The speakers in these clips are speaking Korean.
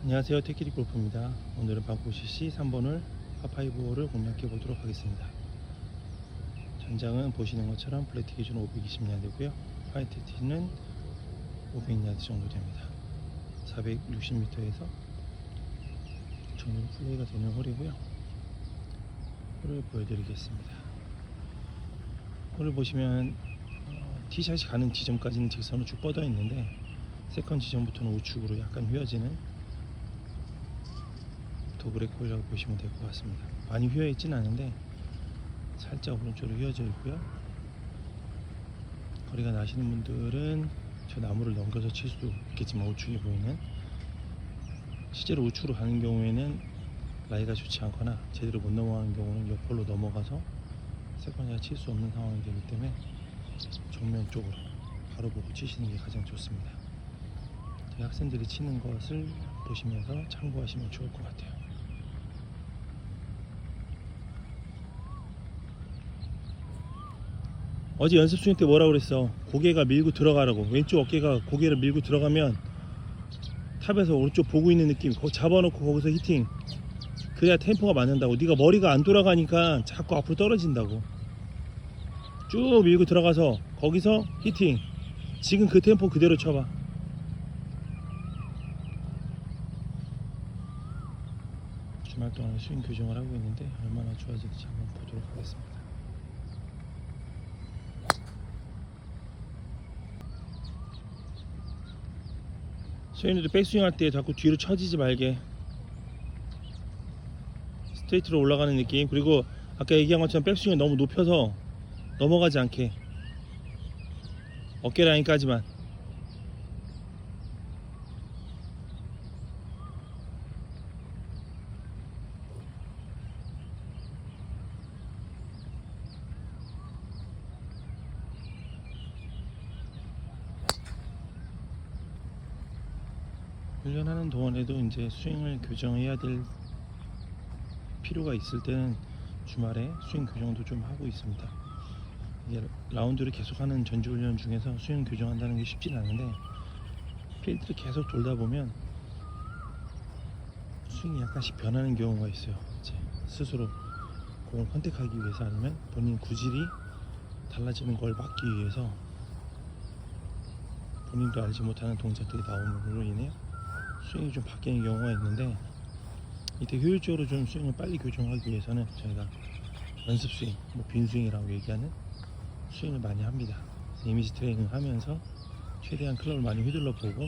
안녕하세요, 태키리 골프입니다. 오늘은 방코CC 3번을 파5홀을 공략해 보도록 하겠습니다. 전장은 보시는 것처럼 플래티 기준 520야드고요. 화이트 티는 500야드 정도 됩니다. 460m에서 정면 플레이가 되는 홀이고요. 홀을 보여드리겠습니다. 홀을 보시면 티샷이 가는 지점까지는 직선으로 쭉 뻗어 있는데 세컨 지점부터는 우측으로 약간 휘어지는 도그렉 홀이라고 보시면 될 것 같습니다. 많이 휘어 있진 않은데 살짝 오른쪽으로 휘어져 있고요. 거리가 나시는 분들은 저 나무를 넘겨서 칠 수도 있겠지만 우측에 보이는, 실제로 우측으로 가는 경우에는 라이가 좋지 않거나 제대로 못 넘어가는 경우는 옆홀로 넘어가서 세컨샷 칠 수 없는 상황이 되기 때문에 정면 쪽으로 바로 보고 치시는 게 가장 좋습니다. 학생들이 치는 것을 보시면서 참고하시면 좋을 것 같아요. 어제 연습 스윙 때 뭐라 그랬어? 고개가 밀고 들어가라고. 왼쪽 어깨가 고개를 밀고 들어가면 탑에서 오른쪽 보고 있는 느낌, 거기 잡아놓고 거기서 히팅, 그래야 템포가 맞는다고. 네가 머리가 안 돌아가니까 자꾸 앞으로 떨어진다고. 쭉 밀고 들어가서 거기서 히팅. 지금 그 템포 그대로 쳐봐. 주말 동안 스윙 교정을 하고 있는데 얼마나 좋아질지 한번 보도록 하겠습니다. 스윙도 백스윙 할 때 자꾸 뒤로 처지지 말게. 스트레이트로 올라가는 느낌. 그리고 아까 얘기한 것처럼 백스윙을 너무 높여서 넘어가지 않게, 어깨 라인까지만. 훈련하는 동안에도 이제 스윙을 교정해야 될 필요가 있을 때는 주말에 스윙 교정도 좀 하고 있습니다. 이게 라운드를 계속하는 전지훈련 중에서 스윙 교정한다는 게 쉽진 않은데 필드를 계속 돌다 보면 스윙이 약간씩 변하는 경우가 있어요. 이제 스스로 공을 컨택하기 위해서, 아니면 본인 구질이 달라지는 걸 막기 위해서 본인도 알지 못하는 동작들이 나오므로 인해 스윙이 좀 바뀌는 경우가 있는데, 이때 효율적으로 좀 스윙을 빨리 교정하기 위해서는 저희가 연습 스윙, 빈스윙이라고 얘기하는 스윙을 많이 합니다. 이미지 트레이닝을 하면서 최대한 클럽을 많이 휘둘러 보고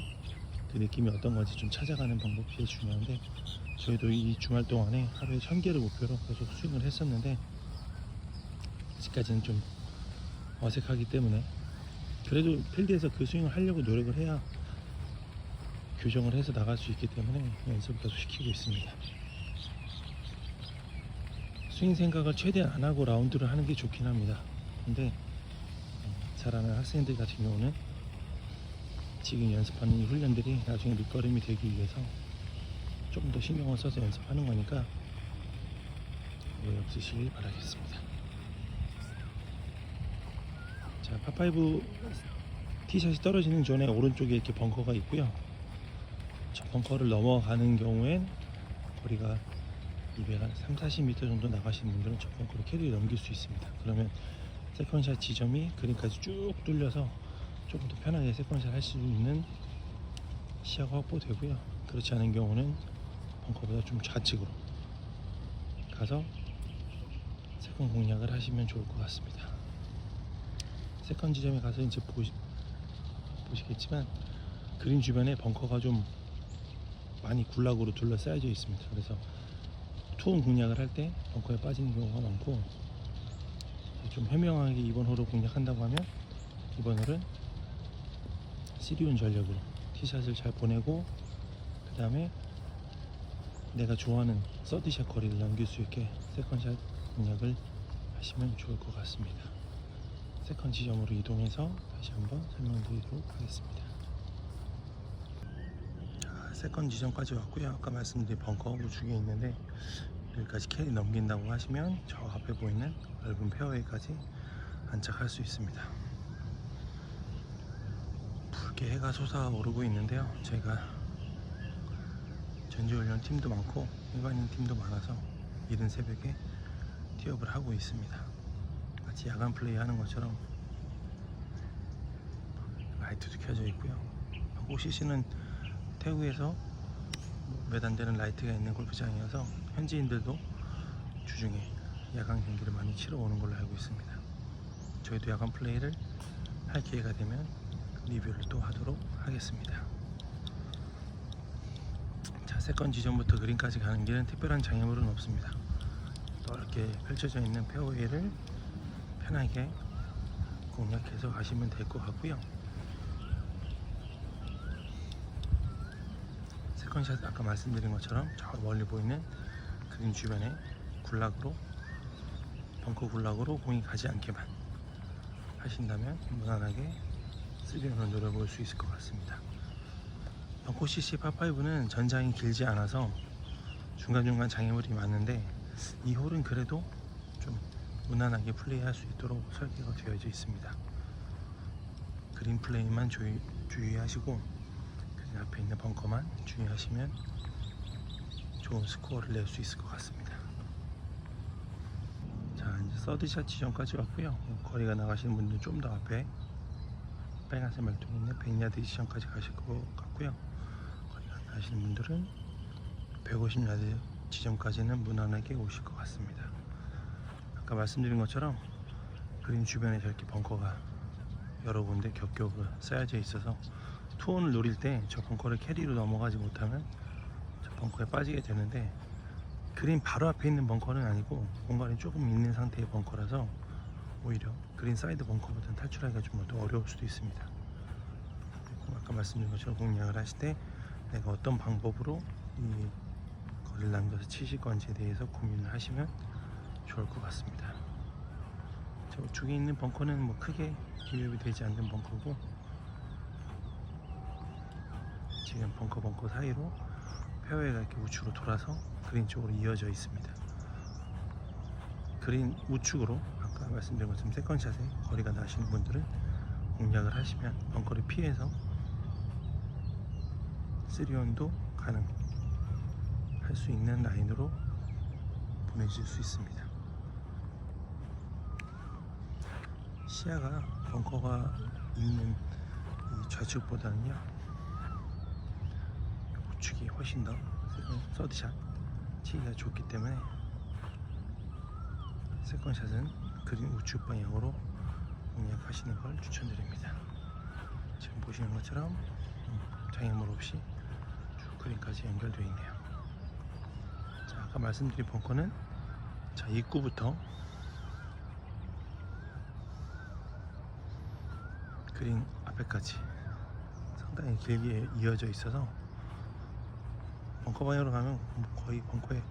그 느낌이 어떤 건지 좀 찾아가는 방법이 중요한데, 저희도 이 주말 동안에 하루에 1000개를 목표로 계속 스윙을 했었는데 아직까지는 좀 어색하기 때문에, 그래도 필드에서 그 스윙을 하려고 노력을 해야 교정을 해서 나갈 수 있기 때문에 연습을 계속 시키고 있습니다. 스윙 생각을 최대한 안 하고 라운드를 하는 게 좋긴 합니다. 근데 잘하는 학생들 같은 경우는 지금 연습하는 이 훈련들이 나중에 밑거름이 되기 위해서 조금 더 신경을 써서 연습하는 거니까 오해 없으시길 바라겠습니다. 자, 파5 티샷이 떨어지는 전에 오른쪽에 이렇게 벙커가 있고요. 저 벙커를 넘어가는 경우엔 거리가 230-40m 정도 나가시는 분들은 저 벙커로 캐리를 넘길 수 있습니다. 그러면 세컨샷 지점이 그린까지 쭉 뚫려서 조금 더 편하게 세컨샷 할 수 있는 시야가 확보되고요. 그렇지 않은 경우는 벙커보다 좀 좌측으로 가서 세컨 공략을 하시면 좋을 것 같습니다. 세컨 지점에 가서 이제 보시겠지만 그린 주변에 벙커가 좀 많이 군락으로 둘러싸여져 있습니다. 그래서 투혼 공략을 할 때 벙커에 빠지는 경우가 많고, 좀 현명하게 이번 홀을 공략한다고 하면 이번 홀은 시리온 전략으로 티샷을 잘 보내고 그 다음에 내가 좋아하는 서드샷 거리를 남길 수 있게 세컨샷 공략을 하시면 좋을 것 같습니다. 세컨 지점으로 이동해서 다시 한번 설명드리도록 하겠습니다. 세컨 지점까지 왔고요. 아까 말씀드린 벙커 우측에 있는데 여기까지 캐리 넘긴다고 하시면 저 앞에 보이는 넓은 페어웨이까지 안착할 수 있습니다. 붉게 해가 솟아오르고 있는데요, 제가 전지훈련 팀도 많고 일반인 팀도 많아서 이른 새벽에 티업을 하고 있습니다. 마치 야간 플레이 하는 것처럼 라이트도 켜져 있고요. OCC는 태국에서 몇 안 되는 라이트가 있는 골프장이어서 현지인들도 주중에 야간 경기를 많이 치러 오는 걸로 알고 있습니다. 저희도 야간 플레이를 할 기회가 되면 리뷰를 또 하도록 하겠습니다. 자, 세컨 지점부터 그린까지 가는 길은 특별한 장애물은 없습니다. 넓게 펼쳐져 있는 페어웨이를 편하게 공략해서 가시면 될 것 같고요. 세컨샷 아까 말씀드린 것처럼 저 멀리 보이는 그린 주변에 굴락으로, 벙커 굴락으로 공이 가지 않게만 하신다면 무난하게 3온을 노려볼 수 있을 것 같습니다. 벙커 CC 파5는 전장이 길지 않아서 중간중간 장애물이 많은데 이 홀은 그래도 좀 무난하게 플레이할 수 있도록 설계가 되어져 있습니다. 그린 플레이만 주의하시고 그린 앞에 있는 벙커만 주의하시면 좋은 스코어를 낼 수 있을 것 같습니다. 자, 이제 서드샷 지점까지 왔고요. 거리가 나가시는 분들은 좀 더 앞에 빨간색 말뚝이 있는 100야드 지점까지 가실 것 같고요. 거리가 나가시는 분들은 150야드 지점까지는 무난하게 오실 것 같습니다. 아까 말씀드린 것처럼 그린 주변에 저렇게 벙커가 여러 군데 겹겹이 쌓여져 있어서 투혼을 노릴 때 저 벙커를 캐리로 넘어가지 못하면 저 벙커에 빠지게 되는데, 그린 바로 앞에 있는 벙커는 아니고 공간이 조금 있는 상태의 벙커라서 오히려 그린 사이드 벙커보다는 탈출하기가 좀 더 어려울 수도 있습니다. 아까 말씀드린 것처럼 공략을 하실 때 내가 어떤 방법으로 이 거리를 남겨서 치실 건지에 대해서 고민을 하시면 좋을 것 같습니다. 저 우측에 있는 벙커는 뭐 크게 위협이 되지 않는 벙커고, 지금 벙커 사이로 페어웨이가 이렇게 우측으로 돌아서 그린 쪽으로 이어져 있습니다. 그린 우측으로 아까 말씀드린 것처럼 세컨샷에 거리가 나시는 분들은 공략을 하시면 벙커를 피해서 3온도 가능할 수 있는 라인으로 보내실 수 있습니다. 시야가 벙커가 있는 이 좌측보다는요 우측이 훨씬 더 서드샷 치기가 좋기 때문에 세컨샷은 그린 우측 방향으로 공략하시는 걸 추천드립니다. 지금 보시는 것처럼 장애물 없이 쭉 그린까지 연결되어 있네요. 자, 아까 말씀드린 벙커는 자, 입구부터 그린 앞에까지 상당히 길게 이어져 있어서 벙커 방향으로 가면 거의 벙커에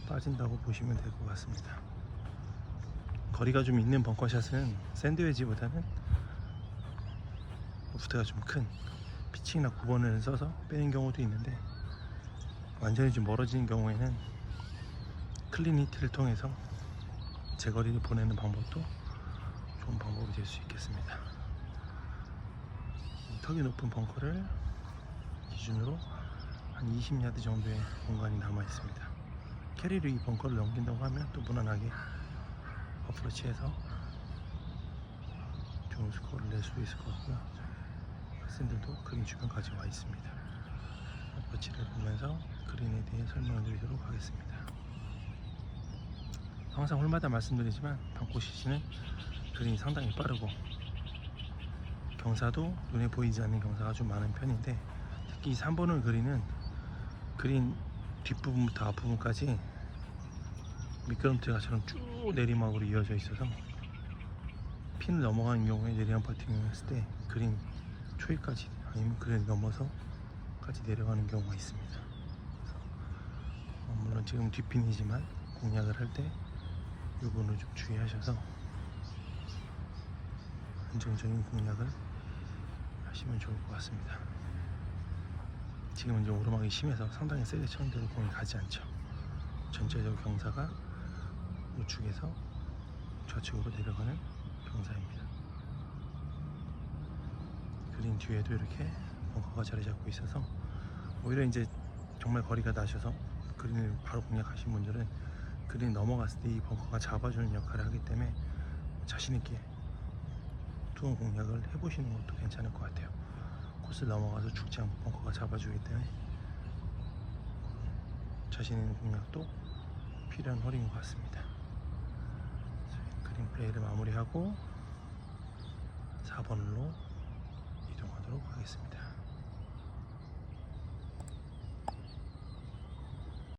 빠진다고 보시면 될 것 같습니다. 거리가 좀 있는 벙커샷은 샌드웨지보다는 로프트가 좀 큰 피칭이나 9번을 써서 빼는 경우도 있는데, 완전히 좀 멀어지는 경우에는 클린 히트를 통해서 제거리를 보내는 방법도 좋은 방법이 될 수 있겠습니다. 턱이 높은 벙커를 기준으로 한 20야드 정도의 공간이 남아 있습니다. 캐리로 이 벙커를 넘긴다고 하면 또 무난하게 어프로치해서 좋은 스코어를 낼 수 있을 것 같고요. 학생들도 그린 주변까지 와 있습니다. 어프로치를 보면서 그린에 대해 설명을 드리도록 하겠습니다. 항상 홀마다 말씀드리지만 벙커 CC는 그린이 상당히 빠르고 경사도 눈에 보이지 않는 경사가 좀 많은 편인데, 특히 3번을 그리는 그린 뒷부분부터 앞부분까지 미끄럼틀가처럼 쭉 내리막으로 이어져 있어서 핀을 넘어가는 경우에 내리막 퍼팅을 했을 때 그린 초위까지 아니면 그린 넘어서까지 내려가는 경우가 있습니다. 물론 지금 뒷핀이지만 공략을 할 때 이 부분을 좀 주의하셔서 안정적인 공략을 하시면 좋을 것 같습니다. 지금은 이제 오르막이 심해서 상당히 세게 쳤는데도 공이 가지 않죠. 전체적 경사가 우측에서 좌측으로 내려가는 경사입니다. 그린 뒤에도 이렇게 벙커가 자리 잡고 있어서 오히려 이제 정말 거리가 나셔서 그린을 바로 공략하신 분들은 그린 넘어갔을 때 이 벙커가 잡아주는 역할을 하기 때문에 자신있게 투혼 공략을 해보시는 것도 괜찮을 것 같아요. 코스를 넘어가서 죽지 않고 벙커가 잡아주기 때문에 자신 있는 공략도 필요한 홀인 것 같습니다. 그린 플레이를 마무리하고 4번으로 이동하도록 하겠습니다.